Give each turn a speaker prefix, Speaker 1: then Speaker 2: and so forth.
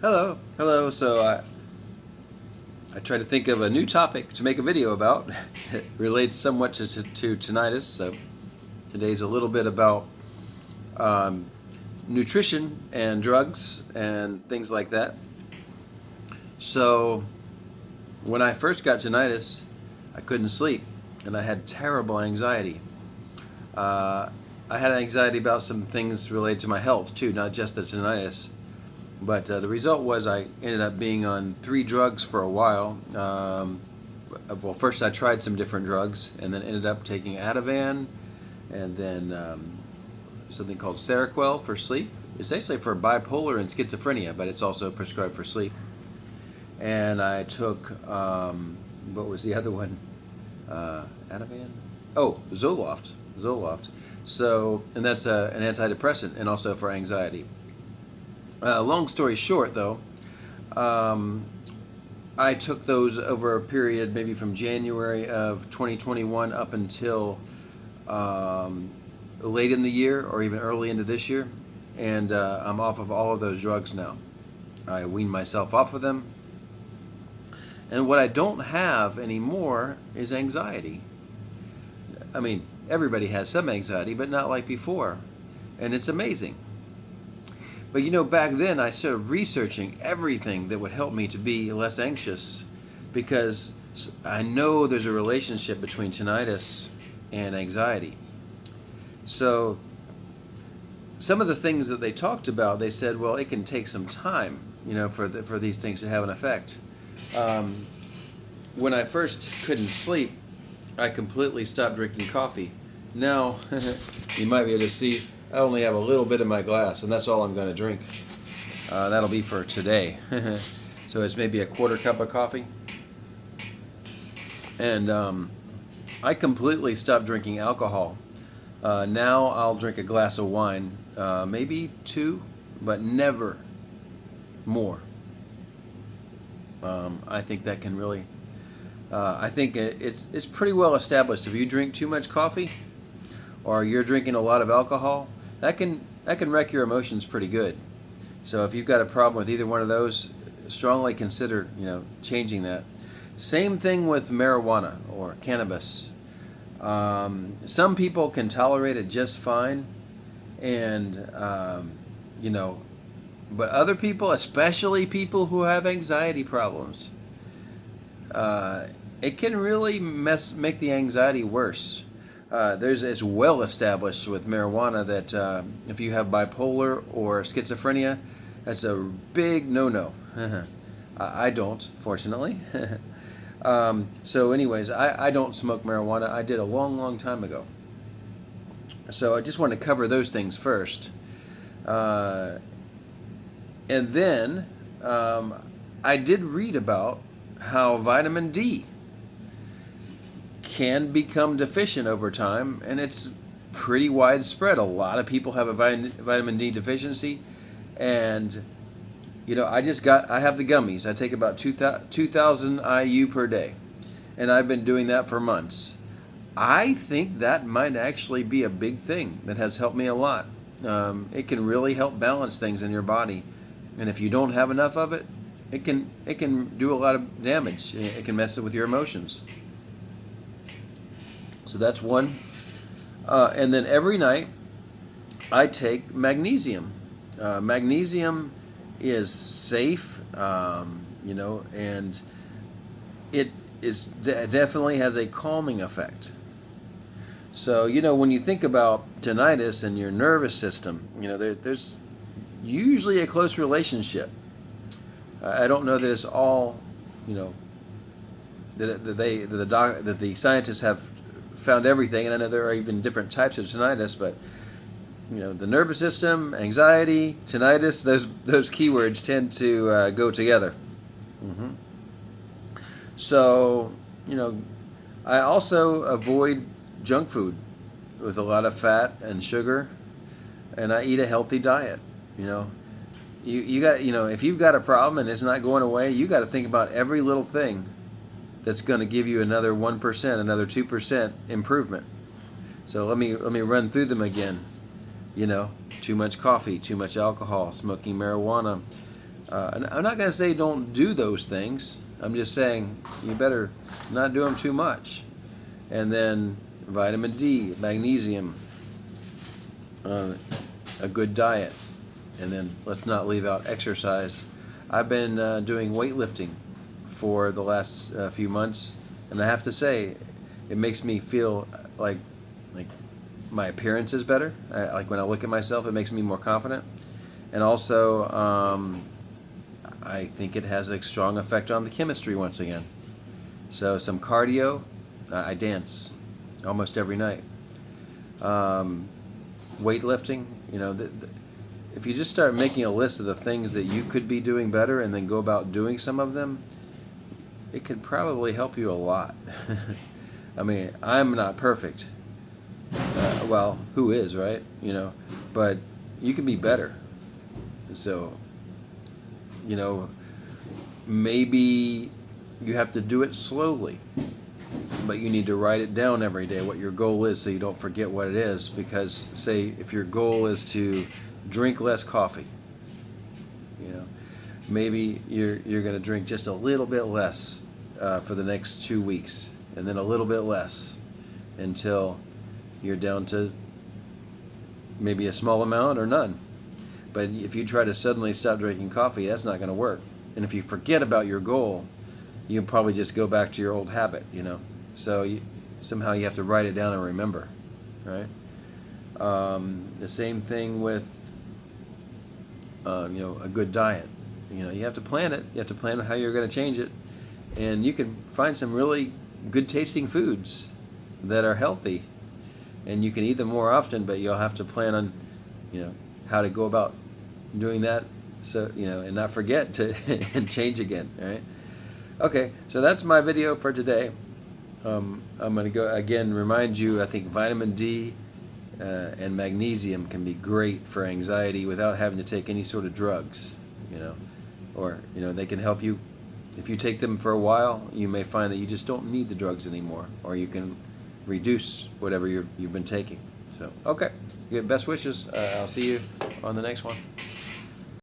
Speaker 1: Hello. I tried to think of a new topic to make a video about. It relates somewhat to tinnitus. So today's a little bit about um, nutrition and drugs and things like that. So when I first got tinnitus, I couldn't sleep and I had terrible anxiety. I had anxiety about some things related to my health too, not just the tinnitus. But the result was I ended up being on 3 drugs for a while. Well, first I tried some different drugs and then ended up taking Ativan and then something called Seroquel for sleep. It's actually for bipolar and schizophrenia, but it's also prescribed for sleep. And I took, what was the other one? Ativan? Oh, Zoloft. So, and that's an antidepressant and also for anxiety. Long story short, though, I took those over a period maybe from January of 2021 up until late in the year or even early into this year, and I'm off of all of those drugs now. I weaned myself off of them, and what I don't have anymore is anxiety. I mean, everybody has some anxiety, but not like before, and it's amazing. But back then I started researching everything that would help me to be less anxious because I know there's a relationship between tinnitus and anxiety. So some of the things that they talked about, they said, well, it can take some time, for these things to have an effect. When I first couldn't sleep, I completely stopped drinking coffee. Now, you might be able to see, I only have a little bit in my glass, and that's all I'm going to drink. That'll be for today. So it's maybe a quarter cup of coffee. And I completely stopped drinking alcohol. Now I'll drink a glass of wine, maybe 2, but never more. I think that can really, I think it's pretty well established. If you drink too much coffee or you're drinking a lot of alcohol, that can wreck your emotions pretty good. So if you've got a problem with either one of those, strongly consider changing that. Same thing with marijuana or cannabis. Some people can tolerate it just fine, and but other people, especially people who have anxiety problems, it can really make the anxiety worse. It's well established with marijuana that if you have bipolar or schizophrenia, that's a big no-no. I don't, fortunately. So anyways, I don't smoke marijuana. I did a long time ago. So I just want to cover those things first. And then I did read about how vitamin D can become deficient over time, and it's pretty widespread. A lot of people have a vitamin D deficiency, and I have the gummies. I take about 2,000 IU per day, and I've been doing that for months. I think that might actually be a big thing that has helped me a lot. It can really help balance things in your body, and if you don't have enough of it, it can do a lot of damage. It can mess with your emotions. So that's one. And then every night I take magnesium. Magnesium is safe, and it definitely has a calming effect. So, when you think about tinnitus and your nervous system, there's usually a close relationship. I don't know that it's all, that the scientists have found everything, and I know there are even different types of tinnitus, but the nervous system, anxiety, tinnitus, those keywords tend to go together. Mm-hmm. So I also avoid junk food with a lot of fat and sugar, and I eat a healthy diet. You got if you've got a problem and it's not going away, you got to think about every little thing that's going to give you another 1%, another 2% improvement. So let me run through them again. Too much coffee, too much alcohol, smoking marijuana, And I'm not going to say don't do those things. I'm just saying you better not do them too much. And then vitamin D, magnesium, a good diet, and then let's not leave out exercise. I've been doing weightlifting for the last few months, and I have to say, it makes me feel like my appearance is better. Like when I look at myself, it makes me more confident, and also I think it has a strong effect on the chemistry once again. So some cardio. I dance almost every night. Weightlifting, if you just start making a list of the things that you could be doing better and then go about doing some of them, it could probably help you a lot. I mean, I'm not perfect. Well, who is, right? But you can be better. So, maybe you have to do it slowly, but you need to write it down every day what your goal is so you don't forget what it is. Because say if your goal is to drink less coffee, maybe you're going to drink just a little bit less for the next 2 weeks, and then a little bit less until you're down to maybe a small amount or none. But if you try to suddenly stop drinking coffee, that's not going to work. And if you forget about your goal, you'll probably just go back to your old habit, So somehow you have to write it down and remember, right? The same thing with, a good diet. You have to plan it. You have to plan how you're going to change it. And you can find some really good tasting foods that are healthy. And you can eat them more often, but you'll have to plan on, how to go about doing that. So, and not forget to and change again, right? Okay, so that's my video for today. I'm going to go again, remind you, I think vitamin D and magnesium can be great for anxiety without having to take any sort of drugs, or, they can help you. If you take them for a while, you may find that you just don't need the drugs anymore, or you can reduce whatever you've been taking. So, okay, best wishes. I'll see you on the next one.